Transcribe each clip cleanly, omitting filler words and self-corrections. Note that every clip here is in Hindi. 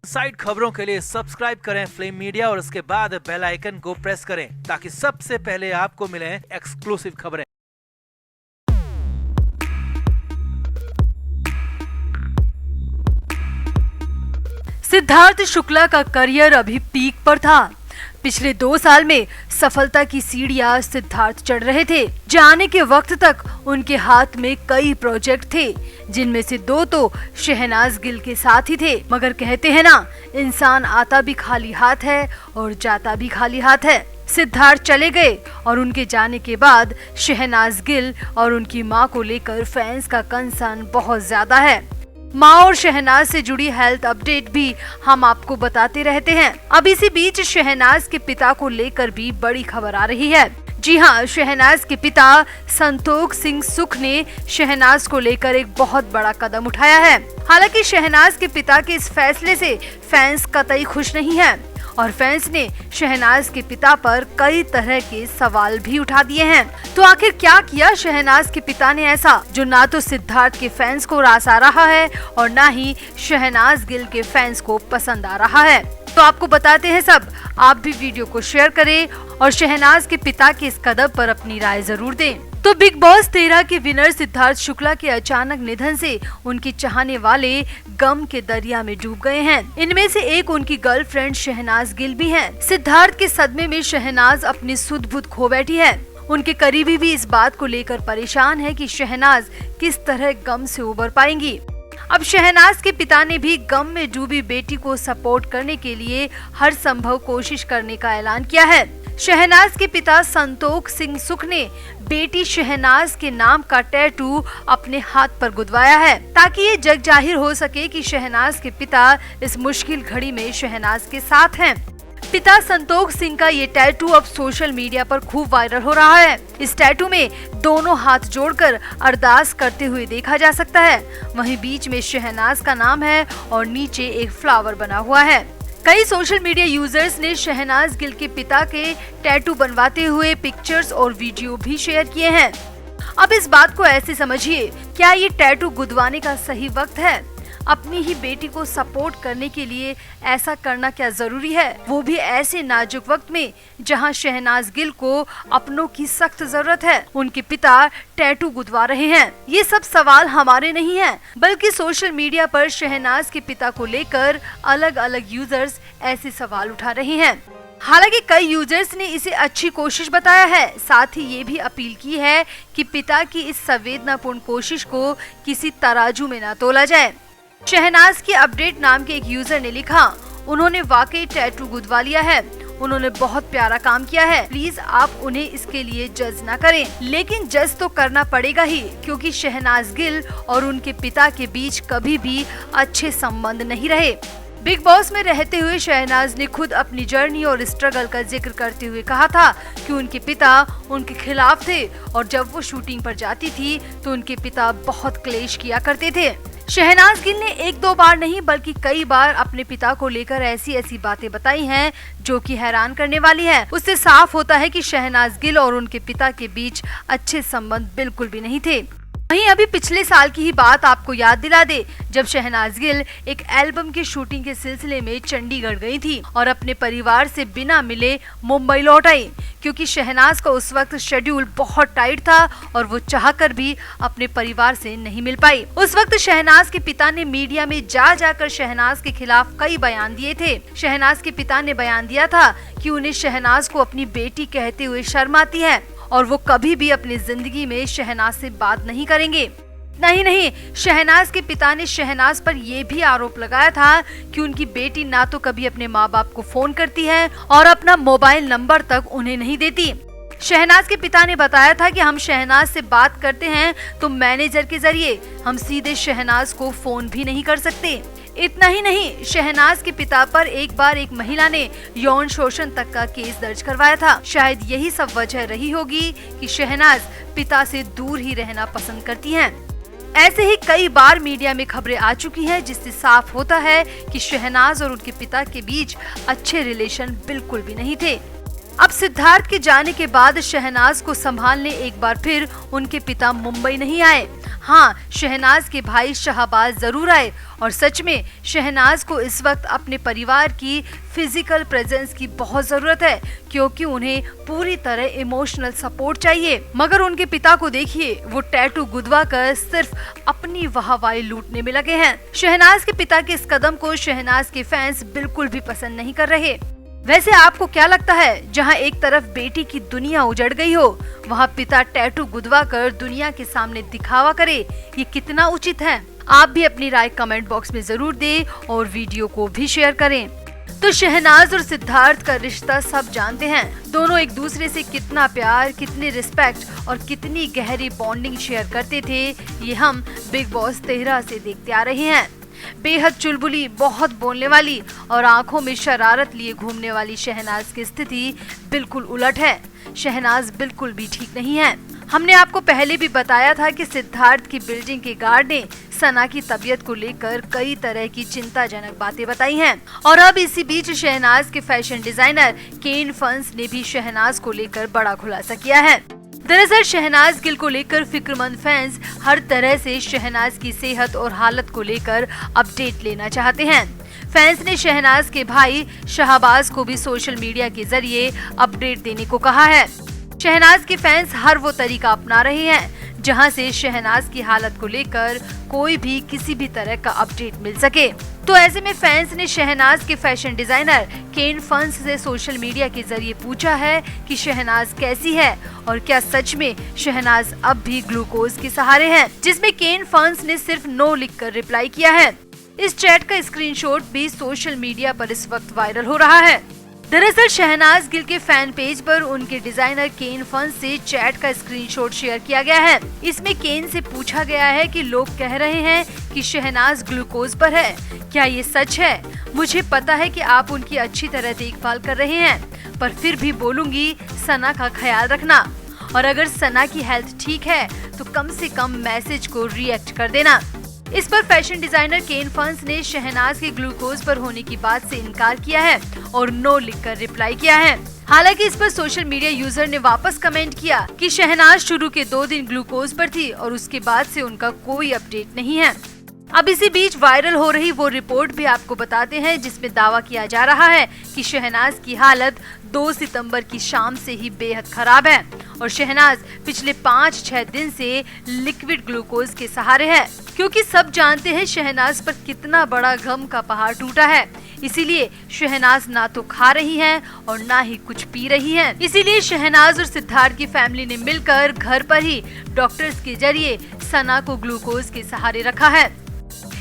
साइड खबरों के लिए सब्सक्राइब करें फ्लेम मीडिया और उसके बाद बेल आइकन को प्रेस करें ताकि सबसे पहले आपको मिले एक्सक्लूसिव खबरें। सिद्धार्थ शुक्ला का करियर अभी पीक पर था। पिछले 2 साल में सफलता की सीढ़ियां सिद्धार्थ चढ़ रहे थे। जाने के वक्त तक उनके हाथ में कई प्रोजेक्ट थे, जिनमें से 2 तो शहनाज गिल के साथ ही थे। मगर कहते हैं ना, इंसान आता भी खाली हाथ है और जाता भी खाली हाथ है। सिद्धार्थ चले गए और उनके जाने के बाद शहनाज गिल और उनकी मां को लेकर फैंस का कंसर्न बहुत ज्यादा है। माँ और शहनाज से जुड़ी हेल्थ अपडेट भी हम आपको बताते रहते हैं। अब इसी बीच शहनाज के पिता को लेकर भी बड़ी खबर आ रही है। जी हाँ, शहनाज के पिता संतोख सिंह सुख ने शहनाज को लेकर एक बहुत बड़ा कदम उठाया है। हालांकि शहनाज के पिता के इस फैसले से फैंस कतई खुश नहीं है और फैंस ने शहनाज के पिता पर कई तरह के सवाल भी उठा दिए हैं। तो आखिर क्या किया शहनाज के पिता ने ऐसा जो ना तो सिद्धार्थ के फैंस को रास आ रहा है और ना ही शहनाज गिल के फैंस को पसंद आ रहा है। तो आपको बताते हैं सब। आप भी वीडियो को शेयर करें और शहनाज के पिता के इस कदम पर अपनी राय जरूर दें। तो बिग बॉस 13 के विनर सिद्धार्थ शुक्ला के अचानक निधन से उनके चाहने वाले गम के दरिया में डूब गए हैं। इनमें से एक उनकी गर्लफ्रेंड शहनाज गिल भी है। सिद्धार्थ के सदमे में शहनाज अपनी सुध बुध खो बैठी है। उनके करीबी भी इस बात को लेकर परेशान है कि शहनाज किस तरह गम से उबर पाएंगी। अब शहनाज के पिता ने भी गम में डूबी बेटी को सपोर्ट करने के लिए हर संभव कोशिश करने का ऐलान किया है। शहनाज के पिता संतोख सिंह सुख ने बेटी शहनाज के नाम का टैटू अपने हाथ पर गुदवाया है ताकि ये जग जाहिर हो सके कि शहनाज के पिता इस मुश्किल घड़ी में शहनाज के साथ हैं। पिता संतोख सिंह का ये टैटू अब सोशल मीडिया पर खूब वायरल हो रहा है। इस टैटू में दोनों हाथ जोड़कर अरदास करते हुए देखा जा सकता है। वहीं बीच में शहनाज का नाम है और नीचे एक फ्लावर बना हुआ है। कई सोशल मीडिया यूजर्स ने शहनाज गिल के पिता के टैटू बनवाते हुए पिक्चर्स और वीडियो भी शेयर किए हैं। अब इस बात को ऐसे समझिए, क्या ये टैटू गुदवाने का सही वक्त है? अपनी ही बेटी को सपोर्ट करने के लिए ऐसा करना क्या जरूरी है, वो भी ऐसे नाजुक वक्त में जहां शहनाज गिल को अपनों की सख्त जरूरत है। उनके पिता टैटू गुदवा रहे हैं। ये सब सवाल हमारे नहीं हैं, बल्कि सोशल मीडिया पर शहनाज के पिता को लेकर अलग अलग यूजर्स ऐसे सवाल उठा रहे हैं। हालांकि कई यूजर्स ने इसे अच्छी कोशिश बताया है, साथ ही ये भी अपील की है कि पिता की इस संवेदनापूर्ण कोशिश को किसी तराजू में न तोला जाए। शहनाज की अपडेट नाम के एक यूजर ने लिखा, उन्होंने वाकई टैटू गुदवा लिया है। उन्होंने बहुत प्यारा काम किया है। प्लीज आप उन्हें इसके लिए जज ना करें, लेकिन जज तो करना पड़ेगा ही, क्योंकि शहनाज गिल और उनके पिता के बीच कभी भी अच्छे संबंध नहीं रहे। बिग बॉस में रहते हुए शहनाज ने खुद अपनी जर्नी और स्ट्रगल का जिक्र करते हुए कहा था कि उनके पिता उनके खिलाफ थे और जब वो शूटिंग पर जाती थी तो उनके पिता बहुत क्लेश किया करते थे। शहनाज गिल ने 1-2 बार नहीं बल्कि कई बार अपने पिता को लेकर ऐसी बातें बताई हैं जो कि हैरान करने वाली है। उससे साफ होता है कि शहनाज गिल और उनके पिता के बीच अच्छे संबंध बिल्कुल भी नहीं थे। वहीं अभी पिछले साल की ही बात आपको याद दिला दे, जब शहनाज गिल एक एल्बम की शूटिंग के सिलसिले में चंडीगढ़ गई थी और अपने परिवार से बिना मिले मुंबई लौट आई, क्योंकि शहनाज का उस वक्त शेड्यूल बहुत टाइट था और वो चाहकर भी अपने परिवार से नहीं मिल पाई। उस वक्त शहनाज के पिता ने मीडिया में जाकर शहनाज के खिलाफ कई बयान दिए थे। शहनाज के पिता ने बयान दिया था कि उन्हें शहनाज को अपनी बेटी कहते हुए शर्म आती है और वो कभी भी अपनी जिंदगी में शहनाज से बात नहीं करेंगे। नहीं, शहनाज के पिता ने शहनाज पर यह भी आरोप लगाया था कि उनकी बेटी ना तो कभी अपने माँ बाप को फोन करती है और अपना मोबाइल नंबर तक उन्हें नहीं देती। शहनाज के पिता ने बताया था कि हम शहनाज से बात करते हैं तो मैनेजर के जरिए, हम सीधे शहनाज को फोन भी नहीं कर सकते। इतना ही नहीं, शहनाज के पिता पर एक बार एक महिला ने यौन शोषण तक का केस दर्ज करवाया था। शायद यही सब वजह रही होगी कि शहनाज पिता से दूर ही रहना पसंद करती हैं। ऐसे ही कई बार मीडिया में खबरें आ चुकी हैं, जिससे साफ होता है कि शहनाज और उनके पिता के बीच अच्छे रिलेशन बिल्कुल भी नहीं थे। अब सिद्धार्थ के जाने के बाद शहनाज को संभालने एक बार फिर उनके पिता मुंबई नहीं आए। हाँ, शहनाज के भाई शाहबाज जरूर आए और सच में शहनाज को इस वक्त अपने परिवार की फिजिकल प्रेजेंस की बहुत जरूरत है, क्योंकि उन्हें पूरी तरह इमोशनल सपोर्ट चाहिए। मगर उनके पिता को देखिए, वो टैटू गुदवा कर सिर्फ अपनी वाहवाही लूटने में लगे हैं। शहनाज के पिता के इस कदम को शहनाज के फैंस बिल्कुल भी पसंद नहीं कर रहे। वैसे आपको क्या लगता है, जहां एक तरफ बेटी की दुनिया उजड़ गई हो, वहां पिता टैटू गुदवा कर दुनिया के सामने दिखावा करे, ये कितना उचित है? आप भी अपनी राय कमेंट बॉक्स में जरूर दें और वीडियो को भी शेयर करें। तो शहनाज और सिद्धार्थ का रिश्ता सब जानते हैं। दोनों एक दूसरे से कितना प्यार, कितनी रिस्पेक्ट और कितनी गहरी बॉन्डिंग शेयर करते थे, ये हम बिग बॉस 13 से देखते आ रहे हैं। बेहद चुलबुली, बहुत बोलने वाली और आंखों में शरारत लिए घूमने वाली शहनाज की स्थिति बिल्कुल उलट है। शहनाज बिल्कुल भी ठीक नहीं है। हमने आपको पहले भी बताया था कि सिद्धार्थ की बिल्डिंग के गार्ड ने सना की तबीयत को लेकर कई तरह की चिंताजनक बातें बताई हैं। और अब इसी बीच शहनाज के फैशन डिजाइनर केन फंस ने भी शहनाज को लेकर बड़ा खुलासा किया है। दरअसल शहनाज गिल को लेकर फिक्रमंद फैंस हर तरह से शहनाज की सेहत और हालत को लेकर अपडेट लेना चाहते हैं। फैंस ने शहनाज के भाई शाहबाज को भी सोशल मीडिया के जरिए अपडेट देने को कहा है। शहनाज के फैंस हर वो तरीका अपना रहे हैं जहां से शहनाज की हालत को लेकर कोई भी किसी भी तरह का अपडेट मिल सके। तो ऐसे में फैंस ने शहनाज के फैशन डिजाइनर केन फंस से सोशल मीडिया के जरिए पूछा है कि शहनाज कैसी है और क्या सच में शहनाज अब भी ग्लूकोज के सहारे है, जिसमें केन फंस ने सिर्फ नो लिखकर रिप्लाई किया है। इस चैट का स्क्रीनशॉट भी सोशल मीडिया पर इस वक्त वायरल हो रहा है। दरअसल शहनाज गिल के फैन पेज पर उनके डिजाइनर केन फंस से चैट का स्क्रीनशॉट शेयर किया गया है। इसमें केन से पूछा गया है कि लोग कह रहे हैं कि शहनाज ग्लूकोज पर है, क्या ये सच है? मुझे पता है कि आप उनकी अच्छी तरह देखभाल कर रहे हैं, पर फिर भी बोलूंगी सना का ख्याल रखना, और अगर सना की हेल्थ ठीक है तो कम से कम मैसेज को रिएक्ट कर देना। इस पर फैशन डिजाइनर केन फंस ने शहनाज के ग्लूकोज पर होने की बात से इनकार किया है और नो लिखकर रिप्लाई किया है। हालांकि इस पर सोशल मीडिया यूजर ने वापस कमेंट किया कि शहनाज शुरू के 2 दिन ग्लूकोज पर थी और उसके बाद से उनका कोई अपडेट नहीं है। अब इसी बीच वायरल हो रही वो रिपोर्ट भी आपको बताते हैं जिसमें दावा किया जा रहा है कि शहनाज की हालत 2 सितंबर की शाम से ही बेहद खराब है और शहनाज पिछले 5-6 दिन से लिक्विड ग्लूकोज के सहारे है, क्योंकि सब जानते हैं शहनाज पर कितना बड़ा गम का पहाड़ टूटा है। इसीलिए शहनाज ना तो खा रही हैं और ना ही कुछ पी रही हैं। इसीलिए शहनाज और सिद्धार्थ की फैमिली ने मिलकर घर पर ही डॉक्टर्स के जरिए सना को ग्लूकोज के सहारे रखा है।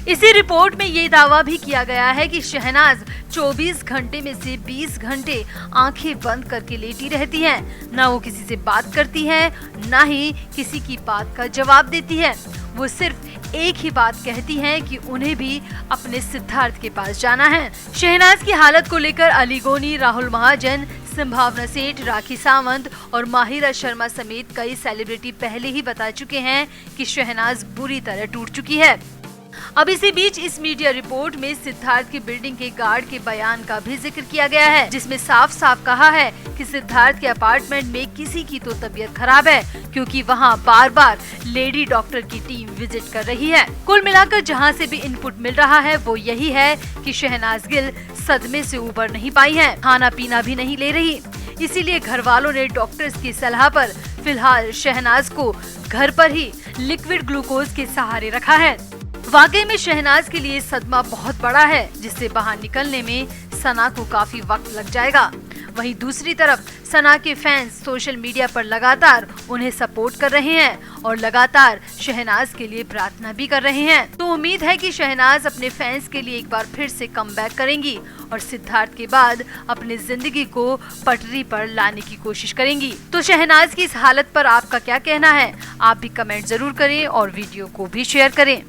इसी रिपोर्ट में ये दावा भी किया गया है कि शहनाज 24 घंटे में से 20 घंटे आंखें बंद करके लेटी रहती हैं। ना वो किसी से बात करती हैं, ना ही किसी की बात का जवाब देती है। वो सिर्फ एक ही बात कहती हैं कि उन्हें भी अपने सिद्धार्थ के पास जाना है। शहनाज की हालत को लेकर अली गोनी, राहुल महाजन, संभावना सेठ, राखी सावंत और माहिरा शर्मा समेत कई सेलिब्रिटी पहले ही बता चुके हैं कि शहनाज बुरी तरह टूट चुकी है। अब इसी बीच इस मीडिया रिपोर्ट में सिद्धार्थ की बिल्डिंग के गार्ड के बयान का भी जिक्र किया गया है, जिसमें साफ साफ कहा है कि सिद्धार्थ के अपार्टमेंट में किसी की तो तबीयत खराब है, क्योंकि वहां बार बार लेडी डॉक्टर की टीम विजिट कर रही है। कुल मिलाकर जहां से भी इनपुट मिल रहा है वो यही है कि शहनाज गिल सदमे से उबर नहीं पाई है, खाना पीना भी नहीं ले रही। इसीलिए घर वालों ने डॉक्टर्स की सलाह पर फिलहाल शहनाज को घर पर ही लिक्विड ग्लूकोज के सहारे रखा है। वाकई में शहनाज के लिए सदमा बहुत बड़ा है, जिससे बाहर निकलने में सना को काफी वक्त लग जाएगा। वहीं दूसरी तरफ सना के फैंस सोशल मीडिया पर लगातार उन्हें सपोर्ट कर रहे हैं और लगातार शहनाज के लिए प्रार्थना भी कर रहे हैं। तो उम्मीद है कि शहनाज अपने फैंस के लिए एक बार फिर से कमबैक करेंगी और सिद्धार्थ के बाद अपनी जिंदगी को पटरी पर लाने की कोशिश करेंगी। तो शहनाज की इस हालत पर आपका क्या कहना है? आप भी कमेंट जरूर करें और वीडियो को भी शेयर करें।